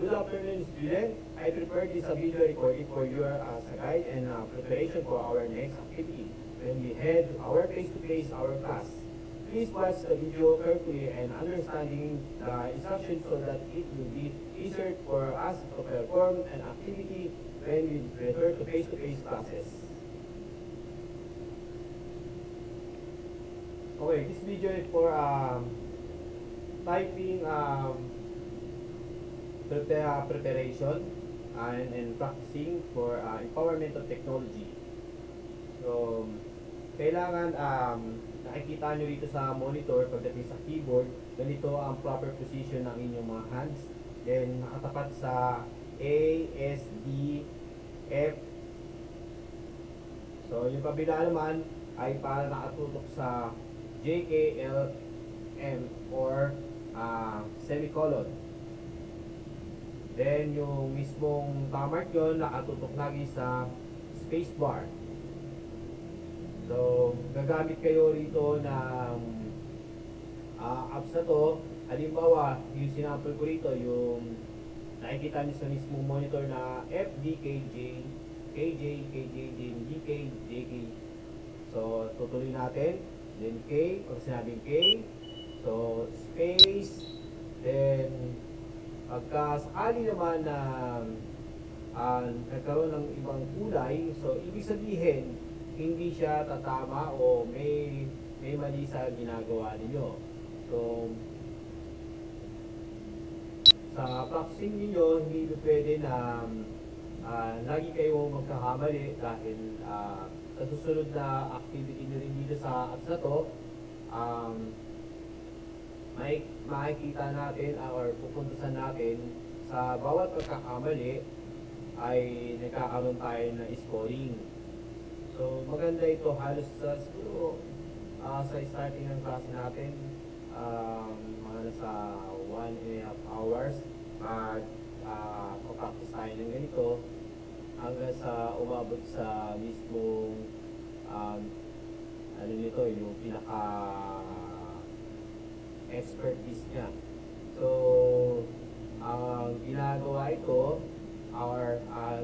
Good afternoon, student. I prepared this video recording for you as a guide and preparation for our next activity. When we head our face-to-face our class, please watch the video carefully and understanding the instructions so that it will be easier for us to perform an activity when we return to face-to-face classes. Okay, this video is for typing preparation and practicing for empowerment of technology. So, kailangan nakikita nyo dito sa monitor pagdating sa keyboard, ganito ang proper position ng inyong mga hands. Then, nakatapat sa A, S, D, F. So, yung kabila naman ay para nakatutok sa J, K, L, M or semicolon. Then, yung mismong mark yun, nakatutok lagi sa spacebar. So, gagamit kayo rito ng apps na to. Halimbawa, yung sinample ko rito, yung nakikita niyo sa mismong monitor na FDKJ, KJ, KJ, DK, JK. So, tutuloy natin. Then K, pag sinabing K. So, space. Then, pagka sakali naman na nagkaroon ng ibang kulay, so ibig sabihin hindi siya tatama o may mali sa ginagawa ninyo. So sa practicing ninyo, hindi pwede na lagi kayo magkakamali dahil sa susunod na activity nyo rin dito sa apps na to, makikita natin or pupuntasan natin sa bawat pagkakamali ay nagkakaroon tayo ng scoring. So maganda ito halos sa siguro sa starting ng klase natin mga nasa 1.5 hours mag-practice tayo ng ganito hanggang sa umabot sa mismong ano nito yung pinaka expertise niya. So, ang ginagawa ito,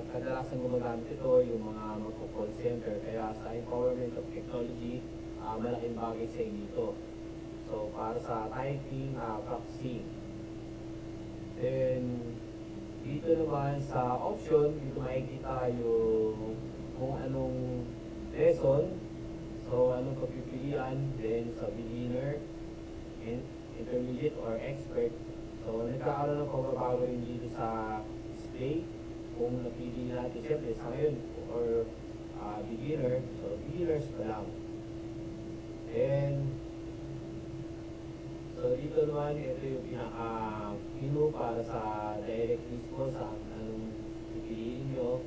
kadalasan gumagamit ito yung mga magpo-call center. Kaya sa empowerment of technology, malaking bagay sa dito. So, para sa typing, practicing. Then, dito naman sa option, dito makikita yung kung anong lesson. So, anong pagpipilian. Then, sa beginner, intermediate or expert. So, nagkakaroon ng pagbabago rin dito sa display. Kung napili natin, siyempre sa ngayon, or beginner, so beginners pa lang. And, so dito naman, ito yung pinaka-menu para sa directives ko sa anong pipiliin nyo.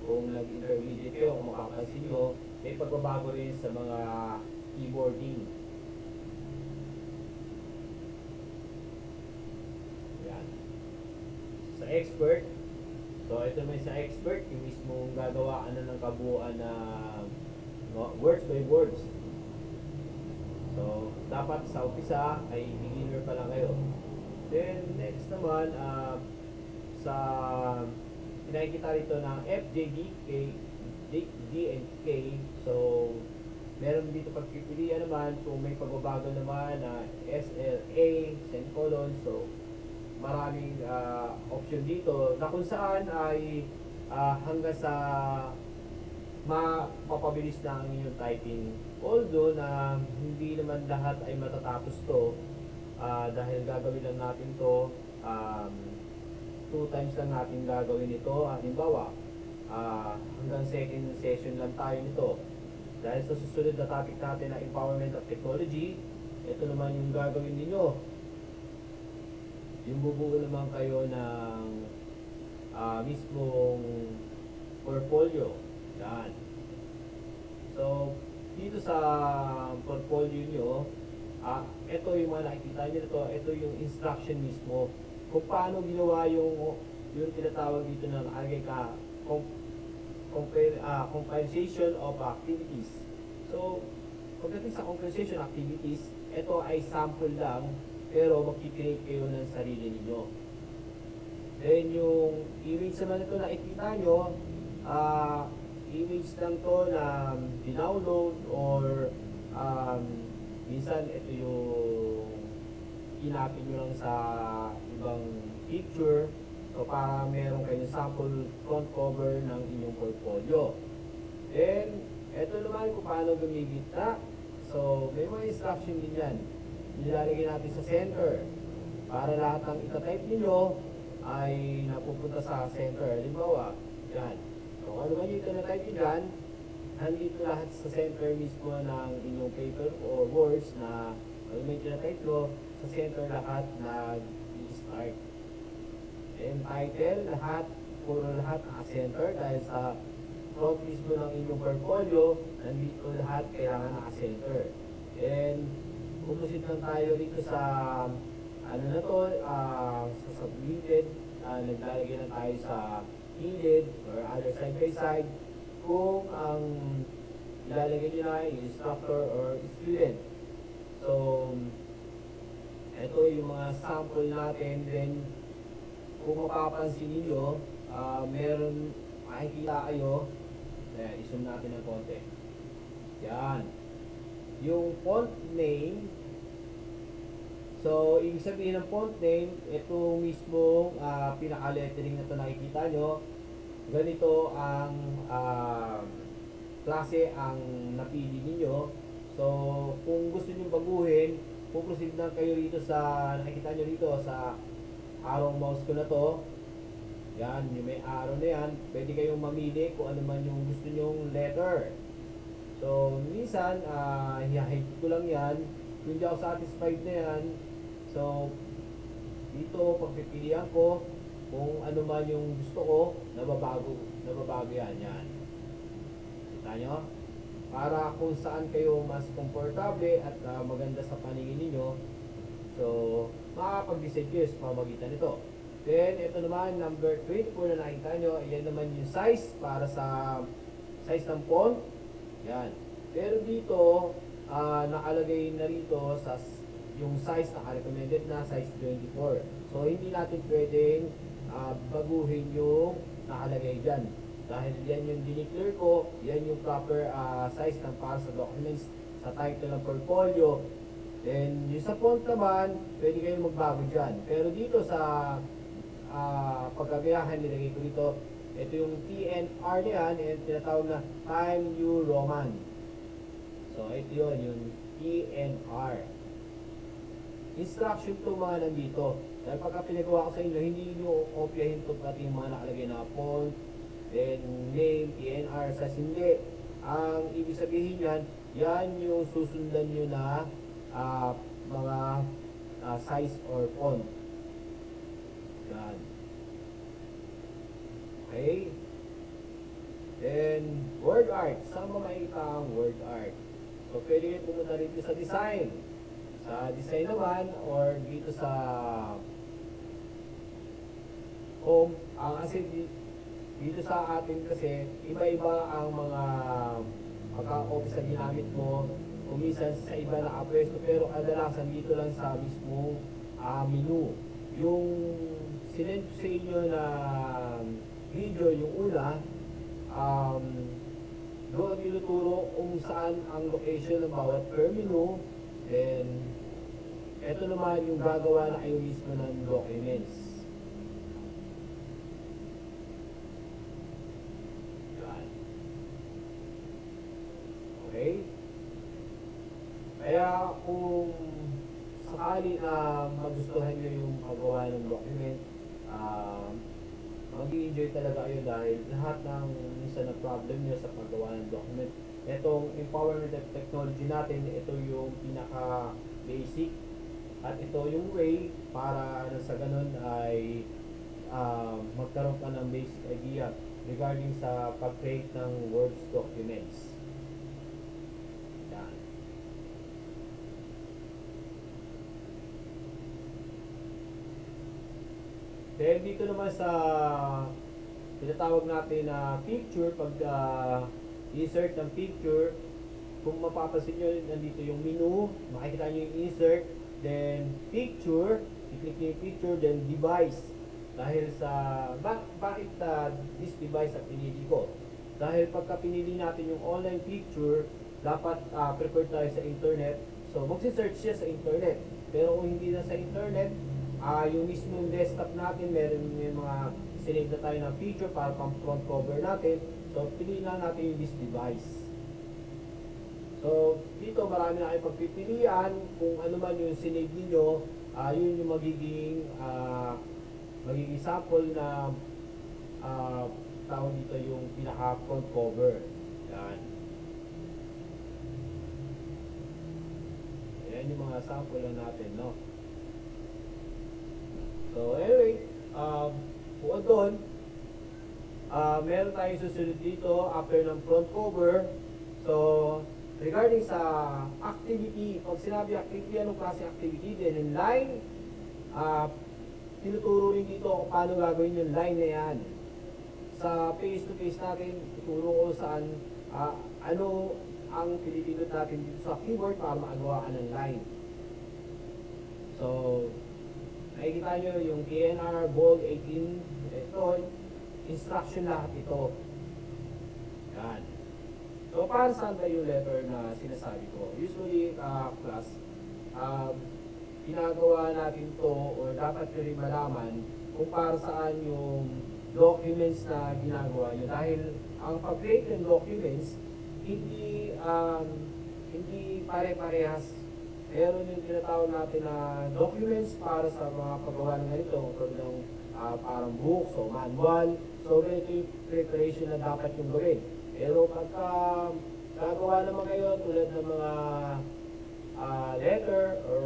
Kung nag-intermediate kayo, kung makapansin nyo, may pagbabago rin sa mga keyboarding. Sa expert, so ito naman sa expert, yung mismong gagawa ng kabuuan na words by words. So, dapat sa umpisa ay beginner pa lang kayo. Then, next naman, sa pinakikita rito ng FJD, D and K. So, meron dito pagpipilian naman kung may pagbabago naman na SLA, semicolon. So, maraming option dito na kung saan ay hanggang sa mapapabilis na ang inyong typing. Although na hindi naman lahat ay matatapos to dahil gagawin lang natin to 2 times lang natin gagawin ito. Halimbawa, hanggang second session lang tayo nito. Dahil sa susunod na topic natin na empowerment of technology, ito naman yung gagawin ninyo. Yung bubuo naman kayo ng mismong portfolio. Yan. So, dito sa portfolio nyo, ito yung mga nakikita nyo nito, ito yung instruction mismo. Kung paano ginawa yung tinatawag dito ng compensation of activities. So, pagdating sa compensation activities, ito ay sample lang pero magkikreate kayo ng sarili ninyo. Then yung image naman ito nakikita nyo, image lang to na dinownload or um, minsan ito yung kinapin nyo lang sa ibang picture. So para meron kayong sample front cover ng inyong portfolio. Then, ito naman kung paano gumigit na. So, may mga instruction din yan. Nilalagay natin sa center. Para lahat ng itatype ninyo ay napupunta sa center. Halimbawa, yan. So, ano man yung itatype nyo dyan, nandito lahat sa center mismo ng inyong paper or words na ano man yung itatype nyo, sa center lahat nag-start. And title, puro lahat naka-center dahil sa front mismo ng inyong portfolio, nandito lahat kailangan naka-center. And pupusit lang tayo dito sa ano na to, sa submitted, naglalagay lang tayo sa gilid or other side by side kung ang ilalagay nyo na yung instructor or student. So, ito yung mga sample natin. Then, kung mapapansin ninyo, meron makikita kayo. Ayan, i-zoom natin ng konti. Yan. Yung font name. So, ibig sabihin ng font name, ito mismo pinaka-lettering na ito nakikita nyo. Ganito ang klase ang napili ninyo. So, kung gusto nyo baguhin, puproceed na kayo rito sa, nakikita nyo rito sa arrow mouse ko na to. Yan, yung may arrow na yan, pwede kayong mamili kung ano man yung gusto nyong letter. So, minsan, i-hide ko lang yan. Kung hindi ako satisfied na yan, so, dito, pagpipilian ko, kung ano man yung gusto ko, nababago yan. Yan. Kita nyo? Para kung saan kayo mas komportable at maganda sa paningin ninyo, so, makakapag-decide kayo sa pamagitan nito. Then, ito naman, number 24 na nakita nyo, yan naman yung size para sa size ng font. Yan. Pero dito, nakalagay na rito sa yung size na recommended na size 24. So, hindi natin pwedeng baguhin yung nakalagay dyan. Dahil yan yung dineclare ko, yan yung proper size ng para sa documents, sa title ng portfolio. Then, yung sa font naman, pwede kayong magbago dyan. Pero dito sa pagkagayahan, nilagay ko dito, ito yung TNR na yan, and tinatawag na Time New Roman. So, ito yun, yung TNR. Instruction to mga nandito. Dahil pagka pinagawa ko sa inyo, hindi nyo kopyahin to pati yung mga nakalagay na font, then name, TNR, sa hindi. Ang ibig sabihin yan, yan yung susundan nyo na mga size or font. Yan. Okay. Then, word art. Saan ba makikita ang word art? So, pwede kayo pumunta dito sa design. Sa design naman, or dito sa home. Kasi dito sa atin kasi, iba-iba ang mga pagka-office na ginamit mo. Kung minsan sa iba nakapwesto, pero kadalasan dito lang sa mismong menu. Yung sinend sa inyo na video, yung una, doon tinuturo kung saan ang location ng bawat per menu. Then, eto naman yung gagawa na kayo mismo ng documents. Yan. Okay? Kaya kung sakali na magustuhan nyo yung paggawa ng document, mag-i-enjoy talaga kayo dahil lahat ng minsan na problem nyo sa paggawa ng document, itong empowerment technology natin, ito yung pinaka-basic at ito yung way para sa ganun ay magkaroon ka ng basic idea regarding sa pag-create ng Word documents. Yan. Then dito naman sa tinatawag natin na picture, pag insert ng picture, kung mapapansin nyo, nandito yung menu, makikita nyo yung insert, then picture, i-click nyo yung picture, then device. Dahil sa, bakit this device ang pinili ko? Dahil pagka pinili natin yung online picture, dapat prepared tayo sa internet. So, magsi-search siya sa internet. Pero kung hindi na sa internet, yung mismong desktop natin, meron yung mga sinave na tayo ng picture para pang front cover natin. So, piliin lang natin yung this device. So, dito marami na kayong pagpipilian. Kung ano man yung sinave ninyo, yun yung magiging sample na tawag dito yung pinaka front cover. Yan. Yan yung mga sample lang natin, no? So, anyway, bukod doon, meron tayong susunod dito after ng front cover. So, regarding sa activity, pag sinabi activity, anong klase activity? Then in line, tinuturo rin dito kung paano gagawin yung line na yan. Sa face-to-face natin, tuturo ko saan, ano ang pinipindot natin dito sa keyboard para makagawa ka ng line. So, nakikita nyo yung KNR, bold 18, ito, instruction lahat ito. Yan. So, para saan ba yung letter na sinasabi ko? Usually, class, ginagawa natin to or dapat nyo rin malaman kung para saan yung documents na ginagawa nyo. Dahil ang pag-create ng documents, hindi pare-parehas. Meron yung tinatawag natin na documents para sa mga paggawa ng ganito, ng parang books o manual. So, ganito yung preparation na dapat yung gawin. Pero pagka gagawa naman kayo tulad ng mga letter or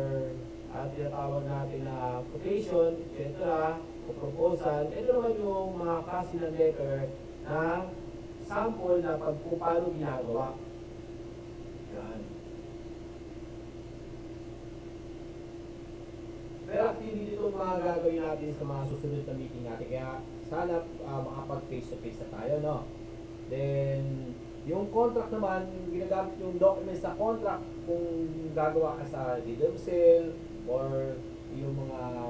tinatawag natin na quotation, etc. o proposal, ito naman yung mga klase ng letter na sample na kung paano ginagawa. Yan. Pero actually dito mga gagawin natin sa mga susunod na meeting natin. Kaya sana makapag face-to-face na tayo, no? Then, yung contract naman, ginagamit yung documents sa contract kung gagawa ka sa deed of sale or yung mga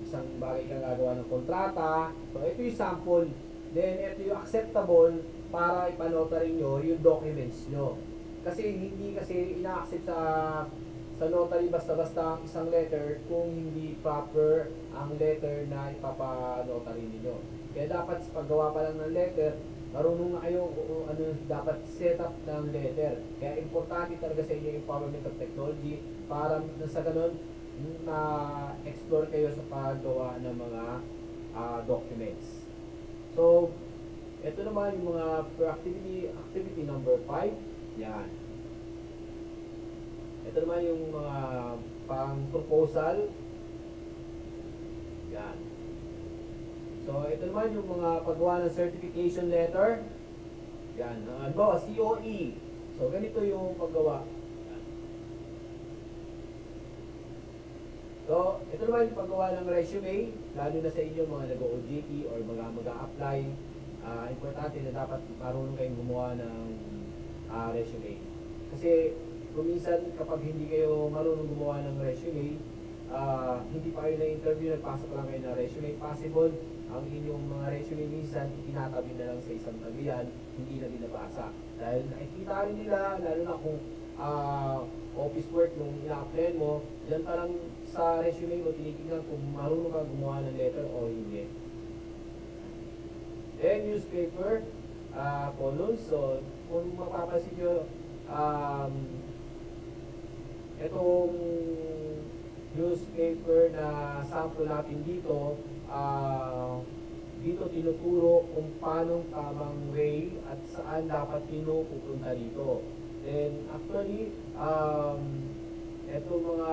isang bagay kang gagawa ng kontrata. So, ito yung sample. Then, ito yung acceptable para ipanotary nyo yung documents nyo. Kasi hindi kasi ina-accept sa notary basta-basta ang isang letter kung hindi proper ang letter na ipapanotary ninyo. Kaya dapat sa paggawa pa lang ng letter, marunong na kayo kung ano dapat set up ng letter. Kaya importante talaga sa inyo yung empowerment of technology para sa ganun na-explore kayo sa paggawa ng mga documents. So, ito naman yung mga per activity number 5. Yan. Ito naman yung mga pang-proposal. Yan. So, ito naman yung mga paggawa ng certification letter. Yan. Halimbawa, COE. So, ganito yung paggawa. Yan. So, ito naman yung paggawa ng resume. Lalo na sa inyo mga nag-OJT or mga mag-a-apply. Importante na dapat marunong kayong gumawa ng resume. Kasi, kuminsan kapag hindi kayo marunong gumawa ng resume, hindi pa kayo na-interview, nagpasok lang kayo ng resume, possible ang inyong mga resume minsan itinatabi na lang sa isang tabihan, hindi na binabasa. Dahil nakikita rin nila, lalo na kung office work nung ina-apply mo, dyan pa lang sa resume mo tinitignan kung marunong ka gumawa ng letter o hindi. Then newspaper, columns. So kung mapapansin nyo, itong newspaper na sample natin dito, dito tinuturo kung paano tamang way at saan dapat pinupunta dito. Then actually, itong mga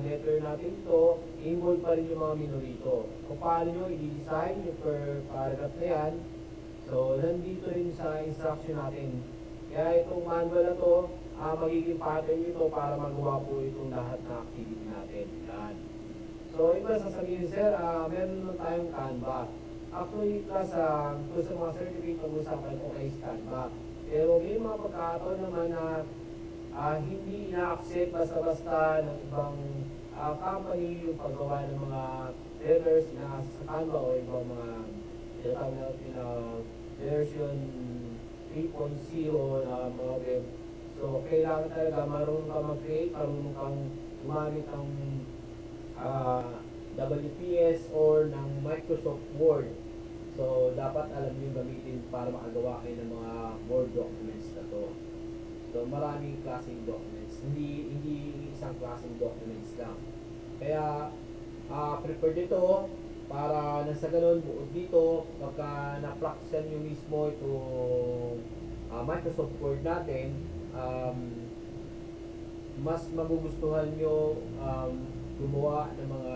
letter natin to, involved pa rin yung mga menu dito. Kung paano nyo i-design yung per paragraph na yan, so nandito rin sa instruction natin. Kaya itong manual na to, magiging pattern nito para magawa po itong lahat na activity natin. Yan. So, iba sasabihin, sir, meron naman tayong Canva. Actually, sa mga certificate pag-usapan, okay, Canva. Pero may mga pagkakataon naman na hindi ina-accept basta-basta ng ibang company yung paggawa ng mga letters na sa Canva o ibang mga tinatawag natin na version 3.0 na mga web. So, kailangan talaga marunong ka mag-create, marunong kang gumamit ng WPS or ng Microsoft Word. So, dapat alam nyo gamitin para makagawa kayo ng mga Word documents na to. So, maraming klaseng documents. Hindi isang klaseng documents lang. Kaya, prefer dito para nasa ganun, buod dito, pagka na-practicean nyo mismo itong Microsoft Word natin, mas magugustuhan nyo gumawa ng mga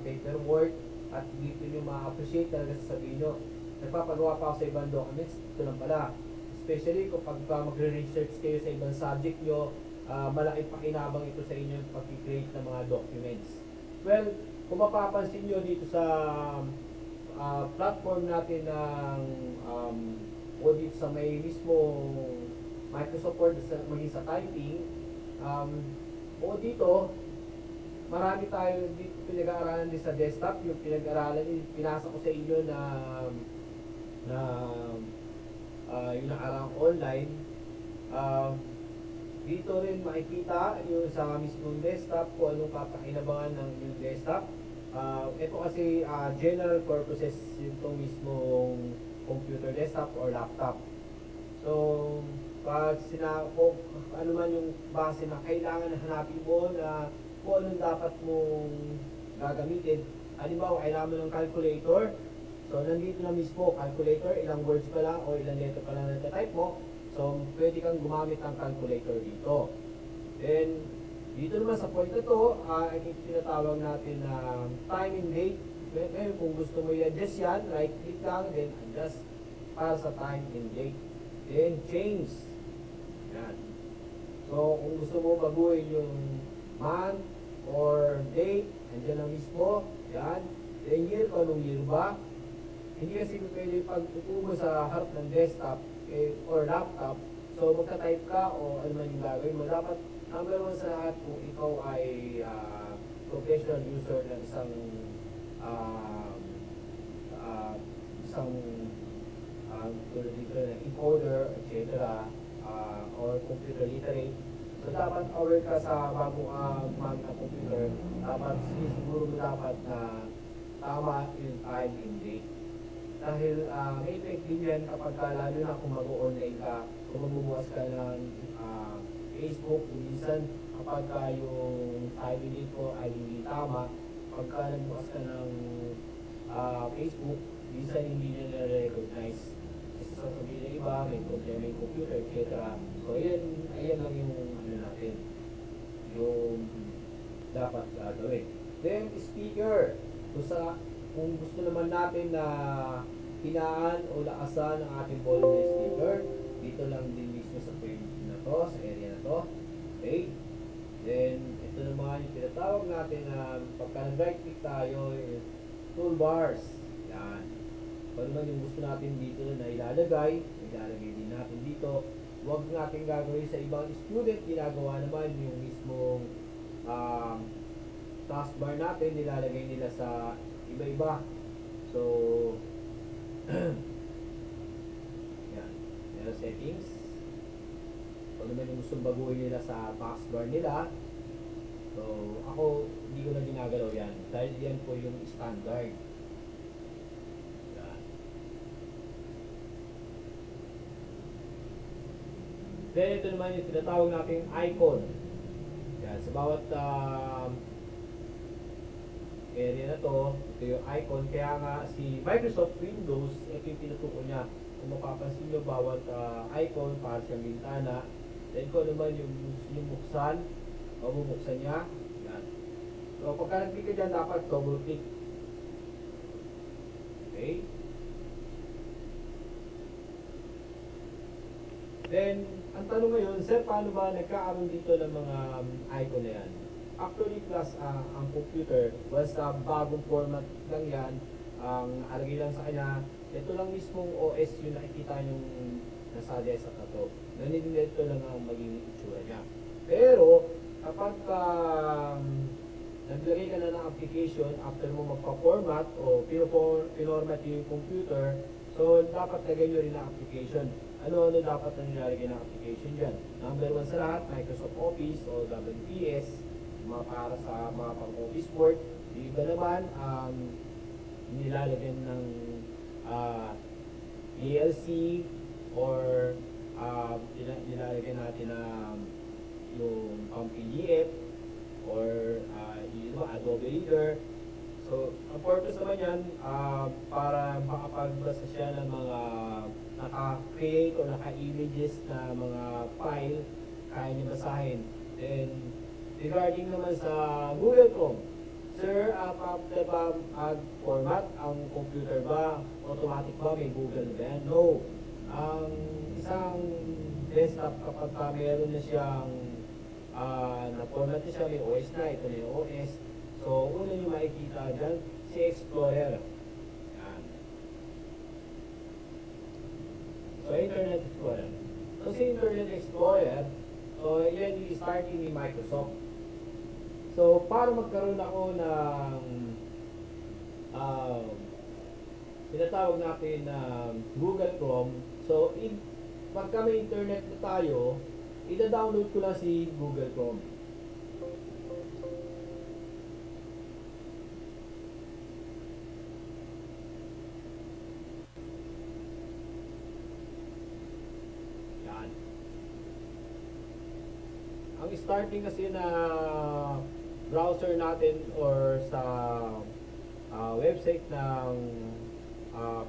paperwork at dito nyo ma-appreciate talaga sasabihin nyo. Nagpapagawa pa ako sa ibang documents, ito lang pala. Especially kung magre-research kayo sa ibang subject nyo, malaki pakinabang ito sa inyo yung pag-create ng mga documents. Well, kung mapapansin nyo dito sa platform natin ng o dito sa may mismo Microsoft Word maging sa typing, o dito, marami tayo dito pinag-aaralan din sa desktop, yung pinag-aaralan din, pinasa ko sa inyo na yung nakarang online. Dito rin makikita yung sa mismong desktop kung anong kapakinabangan ng yung desktop. Ito kasi general purposes yung mismong computer desktop or laptop. So, pag kung ano man yung base na kailangan hanapin mo na kung anong dapat mong gagamitin. Halimbawa, kailangan mo ng calculator. So, nandito na mismo, calculator, ilang words pa lang o ilang letter pa lang na-type mo. So, pwede kang gumamit ng calculator dito. Then, dito naman sa point na to, tinatawag natin na time and date. Ngayon, kung gusto mo i-adjust yan, right click lang, then adjust para sa time and date. Then, change. Yan. So, kung gusto mo baguhin yung month or date, andyan na mismo. Yan. Then, year, kung anong year ba. Hindi kasi pwede pag upo sa harap ng desktop or laptop, so magka-type ka o ano man yung gagawin mo. Dapat, number one sa lahat, kung ikaw ay professional user ng isang tulad dito na encoder, etc. Or computer literate. So dapat aware ka sa bago gumamit ng computer. Dapat siguro mo dapat na tama yung time and date. Dahil may effect din yan kapag lalo na kung mag-online ka, kung magbubukas ka ng Facebook, minsan kapag yung time and date ko ay hindi tama, pagka nagbukas ka ng Facebook, minsan hindi nyo na-recognize. Kasi sasabihin ng iba, may problema yung computer, etc. So, ayan lang yung ano natin, yung dapat gagawin. Then, speaker. Kung gusto naman natin na hinaan o lakasan ang ating volume na speaker, dito lang din mismo sa page na to, sa area na to. Okay? Then, ito naman yung tinatawag natin na pagka nag-right click tayo, toolbars. Yan. Kung naman yung gusto natin dito na ilalagay din natin dito. Huwag natin gagawin sa ibang student, ginagawa naman yung mismong taskbar natin, nilalagay nila sa iba-iba. So, yan. Meron settings. Kung naman yung gustong baguhin nila sa taskbar nila, so, ako, hindi ko na ginagalaw yan. Dahil yan po yung standard. Yan. Then, ito naman yung tinatawag nating icon. Yan. Sa bawat area na to, ito yung icon. Kaya nga, si Microsoft Windows, ito yung tinutuko niya. Kung mapapansin nyo, bawat icon, para siyang bintana. Then, kung naman yung buksan, o bubuksan niya. Yan. So, pagka nag-click ka dyan, dapat double click. Okay? Then, ang tanong ngayon, sir, paano ba nagkaaroon dito ng mga icon na yan? Actually, plus ang computer, basta bagong format lang yan, ang alagay lang sa kanya, ito lang mismong OS yung nakikita yung nasa desktop na to. Ito lang ang maging itsura niya. Pero, kapag application after mo magpa-format o pinormat yung computer. So, dapat lagay nyo rin ang application. Ano dapat na nilalagay ng application dyan? Number 1 sa lahat, Microsoft Office o WPS, mga para sa mga pang-office work. Yung iba naman, nilalagyan ng ELC or nilalagyan natin na yung pang-PDF or Adobe Reader. So, ang purpose naman yan, para makapagbasa siya ng mga naka-create or naka-images na mga file, kaya niya basahin. Then, regarding naman sa Google Chrome, sir, after ba mag-format ang computer ba, automatic ba may Google ba yan? No. Ang isang desktop kapag meron na siyang na-format na siya, may OS na, ito na yung OS. So, una nyo makikita dyan, si Explorer. Yan. So, Internet Explorer. So, si Internet Explorer, so, yan yung starting ni Microsoft. So, para magkaroon ako ng tinatawag natin na Google Chrome, so, pagka may internet na tayo, ida-download ko lang si Google Chrome. Yan. Ang starting kasi na browser natin or sa website ng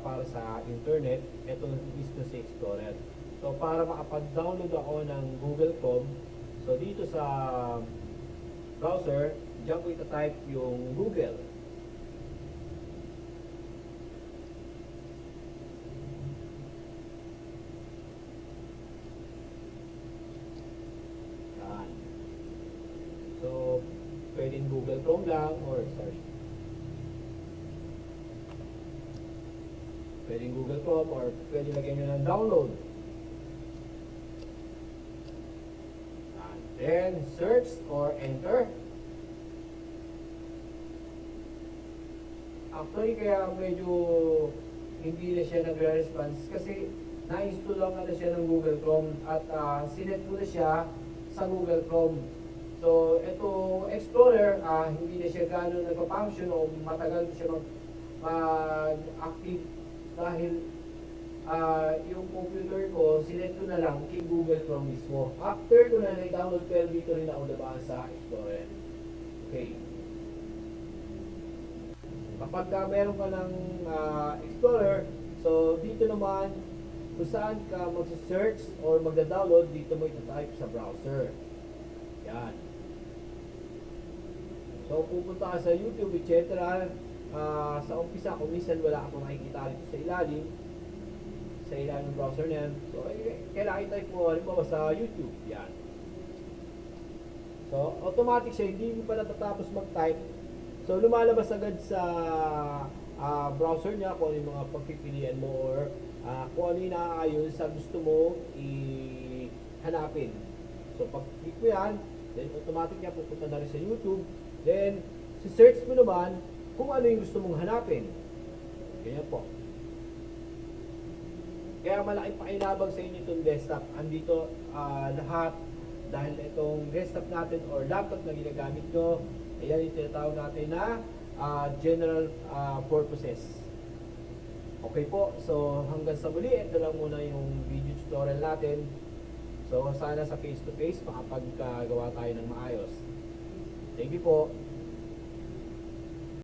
para sa internet, ito mismo si Explorer. So, para makapag-download ako ng Google Chrome, so dito sa browser, diyan ko ita-type yung Google. Yan. So, pwedeng Google Chrome lang or search. Pwedeng Google Chrome or pwedeng lagyan nyo ng download. Then, search or enter. Actually, kaya medyo hindi na siya nagre-response kasi na-install lang na siya ng Google Chrome at sinet ko na siya sa Google Chrome. So, ito Explorer, hindi na siya gano'n nagpa-function o matagal siya mag-active dahil yung computer ko, sinet ko na lang kay Google Chrome mismo. After ko na nag-download, pero dito rin ako nabaan sa Explorer. Okay. Kapag meron ka ng Explorer, so dito naman, kung saan ka mag-search or magda-download, dito mo ita-type sa browser. Yan. So pupunta ka sa YouTube, etc. Sa umpisa, kung minsan wala akong makikita dito sa ilalim, ng browser niyan. So, kailangan i-type mo, halimbawa sa YouTube. Yan. So, automatic siya, hindi mo pa natatapos mag-type. So, lumalabas agad sa browser niya kung ano yung mga pagpipilian mo or kung ano yung naaayon sa gusto mo i-hanapin. So, pag-click mo yan, then automatic niya pupunta na rin sa YouTube. Then, si-search mo naman kung ano yung gusto mong hanapin. Ganyan po. Kaya malaking pakinabang sa inyo itong desktop. Andito lahat dahil itong desktop natin or laptop na ginagamit nyo, ayan yung tinatawag natin na general purposes. Okay po, so hanggang sa muli, ito lang muna yung video tutorial natin. So sana sa face to face makapaggawa tayo ng maayos. Thank you po.